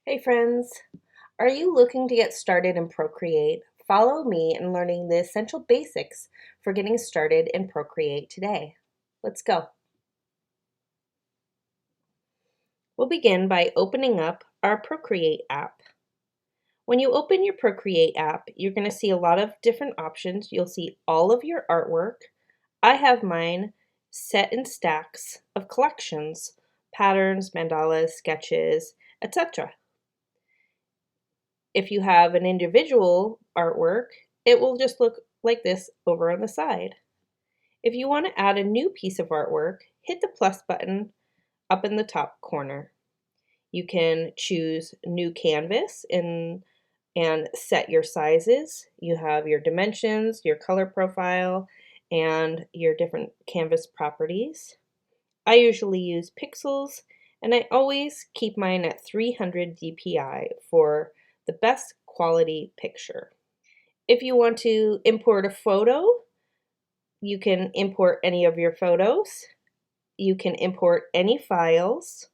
Hey friends, are you looking to get started in Procreate? Follow me in learning the essential basics for getting started in Procreate today. Let's go. We'll begin by opening up our Procreate app. When you open your Procreate app, you're going to see a lot of different options. You'll see all of your artwork. I have mine set in stacks of collections, patterns, mandalas, sketches, etc. If you have an individual artwork, it will just look like this over on the side. If you want to add a new piece of artwork, hit the plus button up in the top corner. You can choose new canvas and set your sizes. You have your dimensions, your color profile, and your different canvas properties. I usually use pixels, and I always keep mine at 300 dpi for the best quality picture. If you want to import a photo, you can import any of your photos. You can import any files.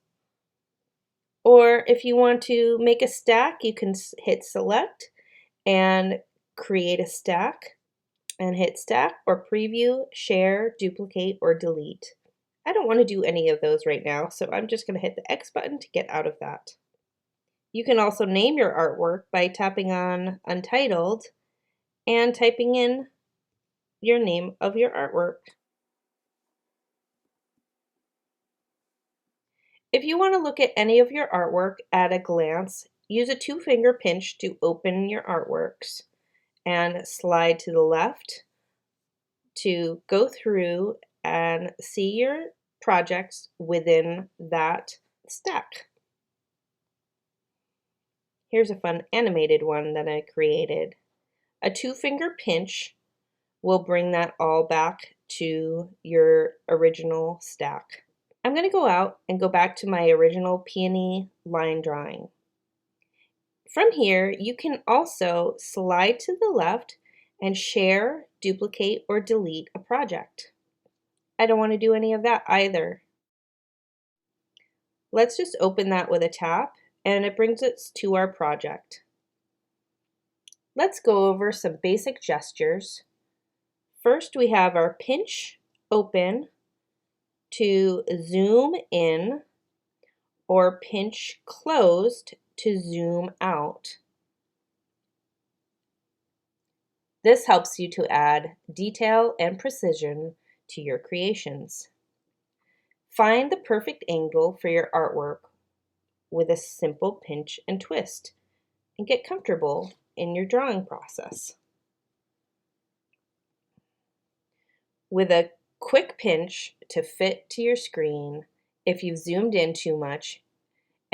Or if you want to make a stack, you can hit select and create a stack and hit stack or preview, share, duplicate, or delete. I don't want to do any of those right now, so I'm just going to hit the X button to get out of that. You can also name your artwork by tapping on Untitled and typing in your name of your artwork. If you want to look at any of your artwork at a glance, use a two-finger pinch to open your artworks and slide to the left to go through and see your projects within that stack. Here's a fun animated one that I created. A two-finger pinch will bring that all back to your original stack. I'm going to go out and go back to my original peony line drawing. From here, you can also slide to the left and share, duplicate, or delete a project. I don't want to do any of that either. Let's just open that with a tap, and it brings us to our project. Let's go over some basic gestures. First, we have our pinch open to zoom in, or pinch closed to zoom out. This helps you to add detail and precision to your creations. Find the perfect angle for your artwork with a simple pinch and twist, and get comfortable in your drawing process. With a quick pinch to fit to your screen if you've zoomed in too much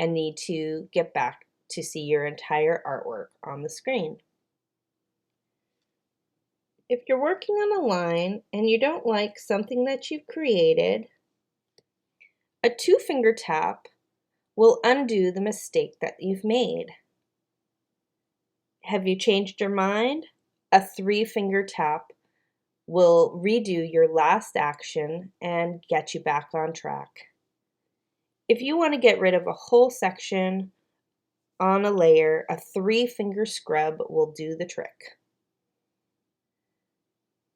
and need to get back to see your entire artwork on the screen. If you're working on a line and you don't like something that you've created, a two-finger tap will undo the mistake that you've made. Have you changed your mind? A three-finger tap will redo your last action and get you back on track. If you want to get rid of a whole section on a layer, a three-finger scrub will do the trick.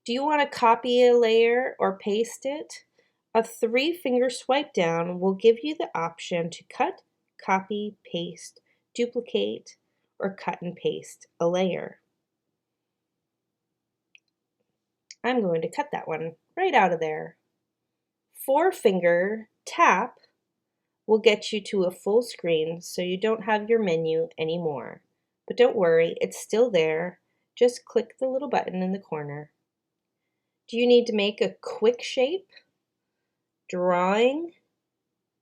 Do you want to copy a layer or paste it? A three-finger swipe down will give you the option to cut, copy, paste, duplicate, or cut and paste a layer. I'm going to cut that one right out of there. Four-finger tap will get you to a full screen so you don't have your menu anymore. But don't worry, it's still there. Just click the little button in the corner. Do you need to make a quick shape? Drawing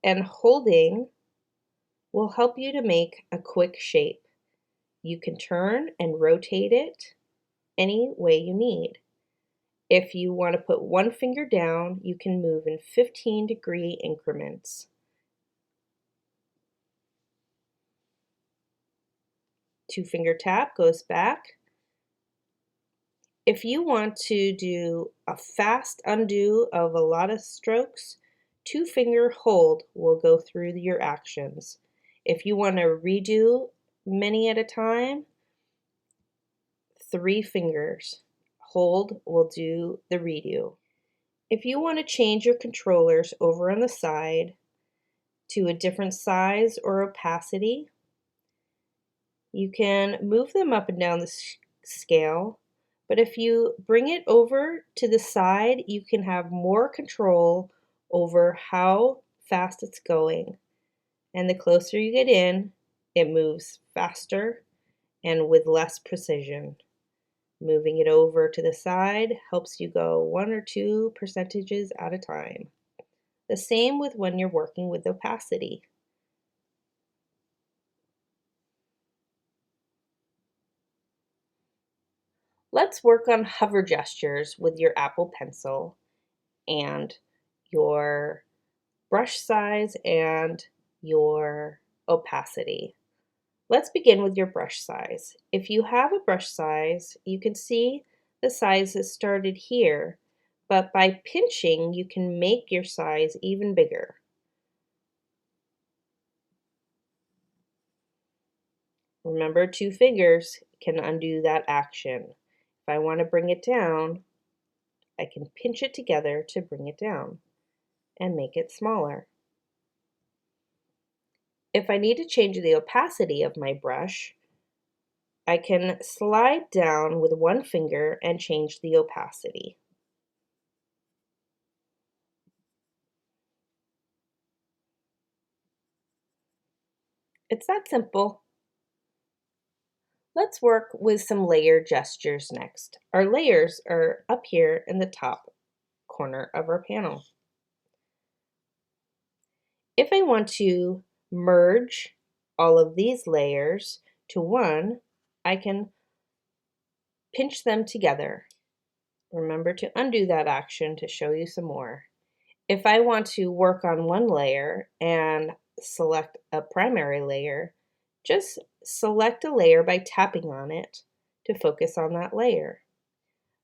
and holding will help you to make a quick shape. You can turn and rotate it any way you need. If you want to put one finger down, you can move in 15-degree increments. Two-finger tap goes back. If you want to do a fast undo of a lot of strokes, two-finger hold will go through your actions. If you want to redo many at a time, 3 fingers. Hold will do the redo. If you want to change your controllers over on the side to a different size or opacity, you can move them up and down the scale, but if you bring it over to the side, you can have more control over how fast it's going. And the closer you get in, it moves faster and with less precision. Moving it over to the side helps you go 1 or 2 percentages at a time. The same with when you're working with opacity. Let's work on hover gestures with your Apple Pencil and your brush size and your opacity. Let's begin with your brush size. If you have a brush size, you can see the size is started here, but by pinching, you can make your size even bigger. Remember, 2 fingers can undo that action. If I want to bring it down, I can pinch it together to bring it down and make it smaller. If I need to change the opacity of my brush, I can slide down with 1 finger and change the opacity. It's that simple. Let's work with some layer gestures next. Our layers are up here in the top corner of our panel. If I want to merge all of these layers to one, I can pinch them together. Remember to undo that action to show you some more. If I want to work on one layer and select a primary layer, just select a layer by tapping on it to focus on that layer.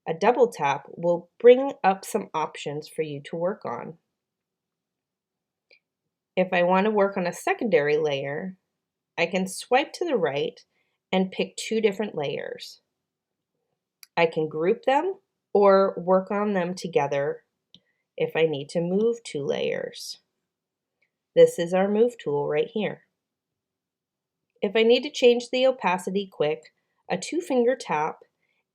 A double tap will bring up some options for you to work on. If I want to work on a secondary layer, I can swipe to the right and pick 2 different layers. I can group them or work on them together if I need to move 2 layers. This is our move tool right here. If I need to change the opacity quick, a 2-finger tap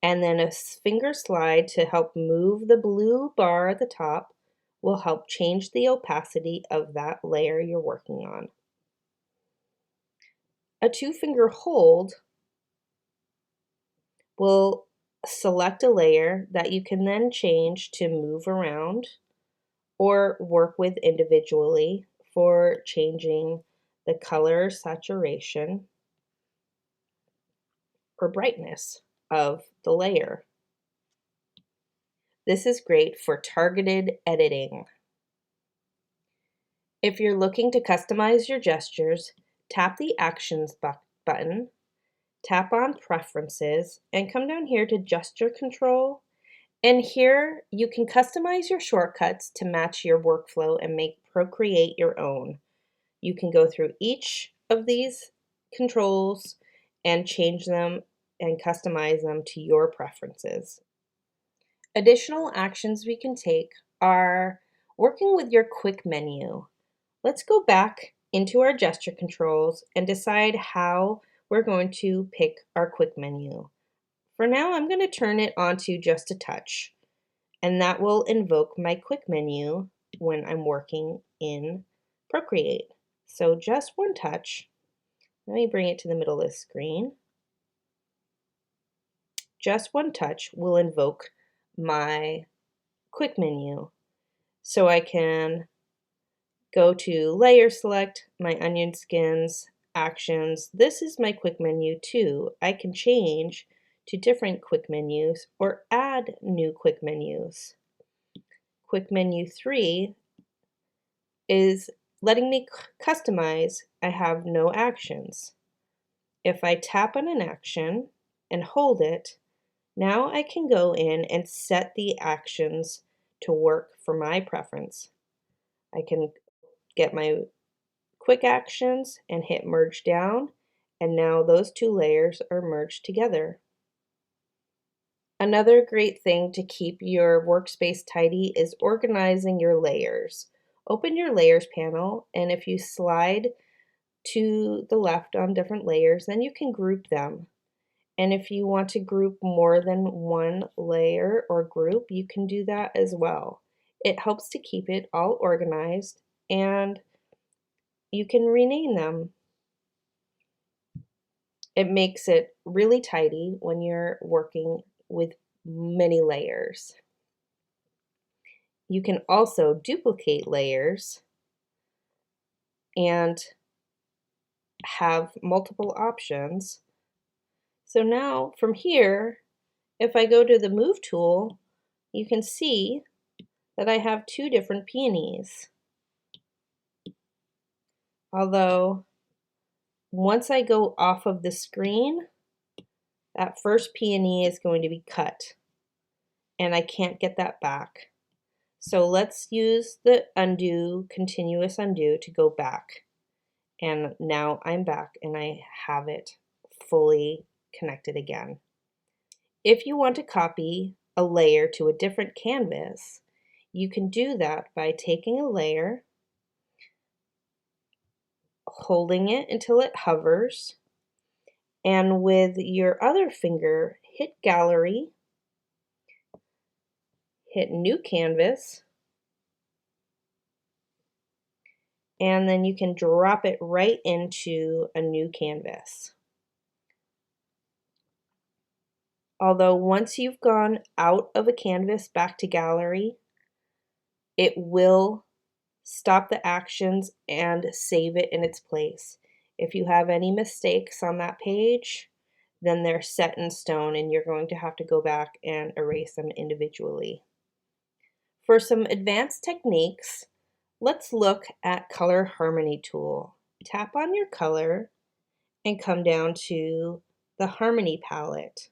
and then a finger slide to help move the blue bar at the top will help change the opacity of that layer you're working on. A 2-finger hold will select a layer that you can then change to move around or work with individually for changing the color, saturation, or brightness of the layer. This is great for targeted editing. If you're looking to customize your gestures, tap the Actions button, tap on Preferences, and come down here to Gesture Control. And here you can customize your shortcuts to match your workflow and make Procreate your own. You can go through each of these controls and change them and customize them to your preferences. Additional actions we can take are working with your quick menu. Let's go back into our gesture controls and decide how we're going to pick our quick menu. For now, I'm going to turn it on to just a touch, and that will invoke my quick menu when I'm working in Procreate. So just one touch. Let me bring it to the middle of the screen. Just one touch will invoke my quick menu. So I can go to Layer Select, my onion skins, Actions. This is my quick menu too. I can change to different quick menus or add new quick menus. Quick menu 3 is letting me customize. I have no actions. If I tap on an action and hold it, now I can go in and set the actions to work for my preference. I can get my quick actions and hit merge down, and now those two layers are merged together. Another great thing to keep your workspace tidy is organizing your layers. Open your layers panel, and if you slide to the left on different layers, then you can group them. And if you want to group more than one layer or group, you can do that as well. It helps to keep it all organized, and you can rename them. It makes it really tidy when you're working with many layers. You can also duplicate layers and have multiple options. So now from here, if I go to the Move tool, you can see that I have two different peonies. Although once I go off of the screen, that first peony is going to be cut and I can't get that back. So let's use the undo, continuous undo to go back. And now I'm back and I have it fully connected again. If you want to copy a layer to a different canvas, you can do that by taking a layer, holding it until it hovers, and with your other finger, hit Gallery, hit New Canvas, and then you can drop it right into a new canvas. Although once you've gone out of a canvas back to Gallery, it will stop the actions and save it in its place. If you have any mistakes on that page, then they're set in stone and you're going to have to go back and erase them individually. For some advanced techniques, let's look at Color Harmony tool. Tap on your color and come down to the Harmony palette.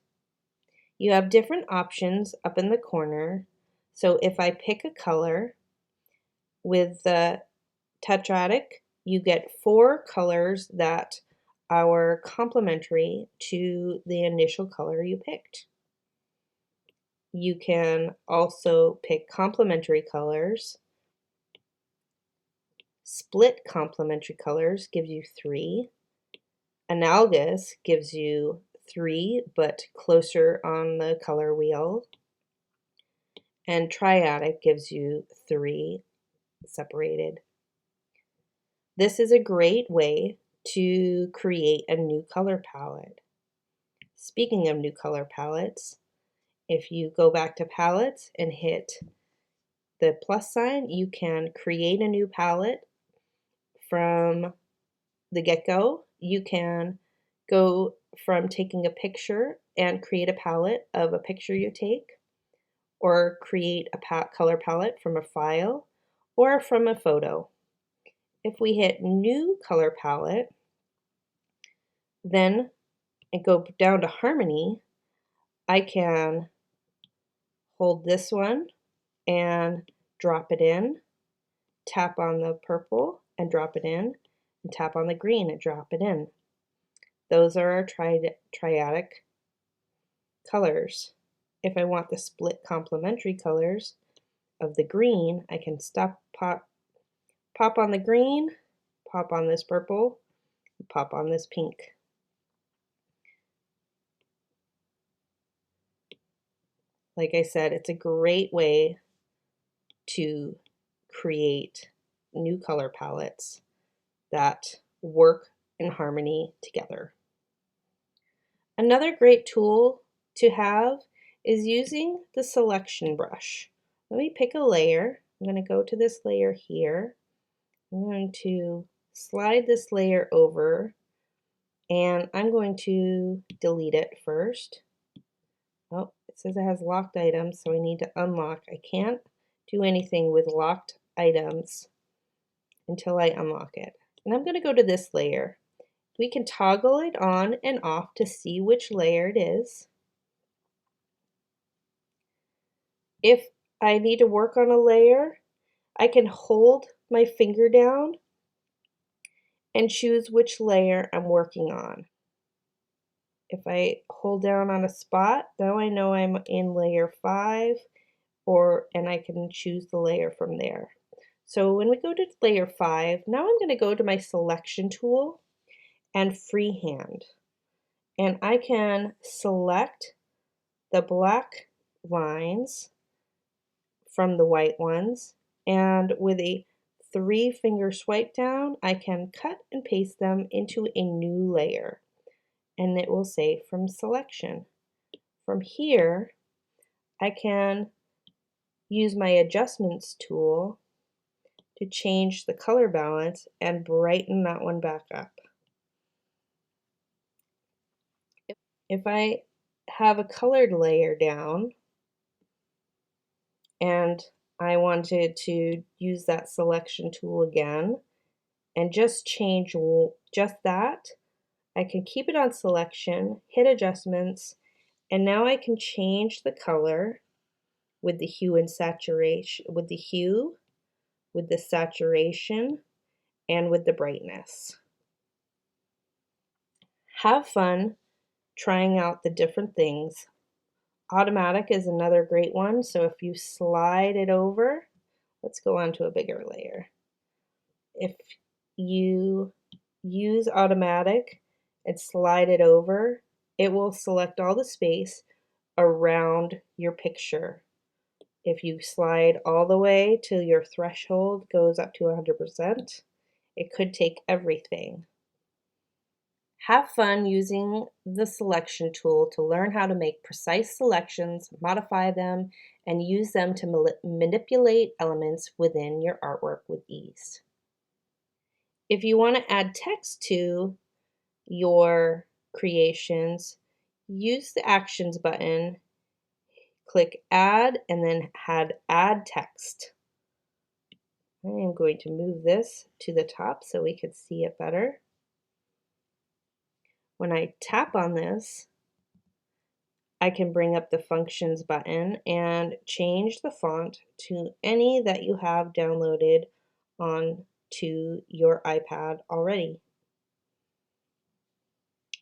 You have different options up in the corner. So if I pick a color, with the tetradic, you get 4 colors that are complementary to the initial color you picked. You can also pick complementary colors. Split complementary colors gives you 3. Analogous gives you 3, but closer on the color wheel. And triadic gives you 3 separated. This is a great way to create a new color palette. Speaking of new color palettes, if you go back to palettes and hit the plus sign, you can create a new palette from the get-go. You can go from taking a picture and create a palette of a picture you take, or create a color palette from a file or from a photo. If we hit new color palette, then and go down to Harmony, I can hold this one and drop it in, tap on the purple and drop it in, and tap on the green and drop it in. Those are our triadic colors. If I want the split complementary colors of the green, I can pop on the green, pop on this purple, pop on this pink. Like I said, it's a great way to create new color palettes that work in harmony together. Another great tool to have is using the selection brush. Let me pick a layer. I'm going to go to this layer here. I'm going to slide this layer over and I'm going to delete it first. Oh, it says it has locked items, so I need to unlock. I can't do anything with locked items until I unlock it. And I'm going to go to this layer. We can toggle it on and off to see which layer it is. If I need to work on a layer, I can hold my finger down and choose which layer I'm working on. If I hold down on a spot, now I know I'm in layer 5, and I can choose the layer from there. So when we go to layer 5, now I'm going to go to my selection tool and freehand. And I can select the black lines from the white ones, and with a 3-finger swipe down, I can cut and paste them into a new layer, and it will say from selection. From here, I can use my adjustments tool to change the color balance and brighten that one back up. If I have a colored layer down and I wanted to use that selection tool again and just change just that, I can keep it on selection, hit adjustments, and now I can change the color with the hue and saturation, with the saturation, and with the brightness. Have fun trying out the different things. Automatic is another great one, so if you slide it over, let's go on to a bigger layer. If you use automatic and slide it over, it will select all the space around your picture. If you slide all the way till your threshold goes up to 100%, it could take everything. Have fun using the selection tool to learn how to make precise selections, modify them, and use them to manipulate elements within your artwork with ease. If you want to add text to your creations, use the Actions button, click Add, and then Add Text. I am going to move this to the top so we can see it better. When I tap on this, I can bring up the Functions button and change the font to any that you have downloaded onto your iPad already.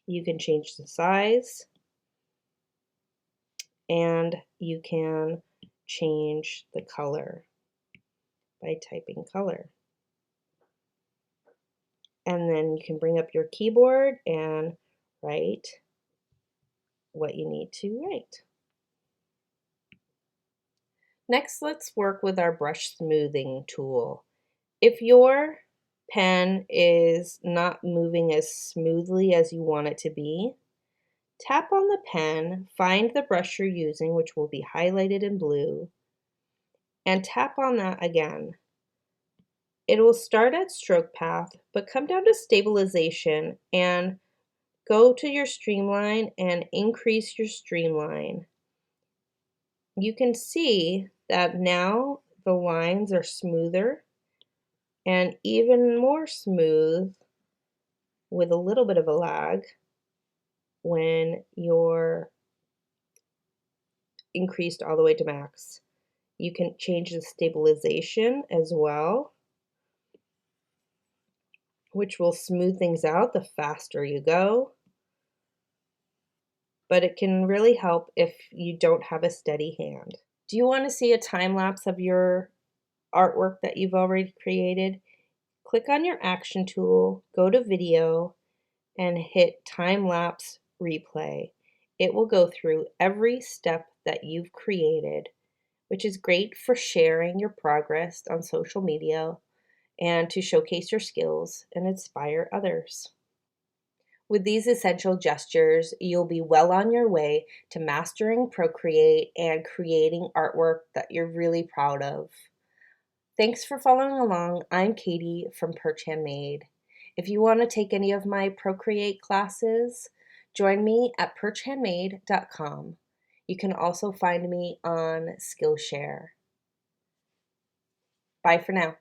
You can change the size, and you can change the color by typing color. And then you can bring up your keyboard and write what you need to write. Next, let's work with our brush smoothing tool. If your pen is not moving as smoothly as you want it to be, tap on the pen, find the brush you're using, which will be highlighted in blue, and tap on that again. It will start at stroke path, but come down to stabilization and go to your streamline and increase your streamline. You can see that now the lines are smoother and even more smooth with a little bit of a lag when you're increased all the way to max. You can change the stabilization as well, which will smooth things out the faster you go. But it can really help if you don't have a steady hand. Do you want to see a time lapse of your artwork that you've already created? Click on your action tool, go to video, and hit time lapse replay. It will go through every step that you've created, which is great for sharing your progress on social media and to showcase your skills and inspire others. With these essential gestures, you'll be well on your way to mastering Procreate and creating artwork that you're really proud of. Thanks for following along. I'm Katie from Perch Handmade. If you want to take any of my Procreate classes, join me at perchhandmade.com. You can also find me on Skillshare. Bye for now.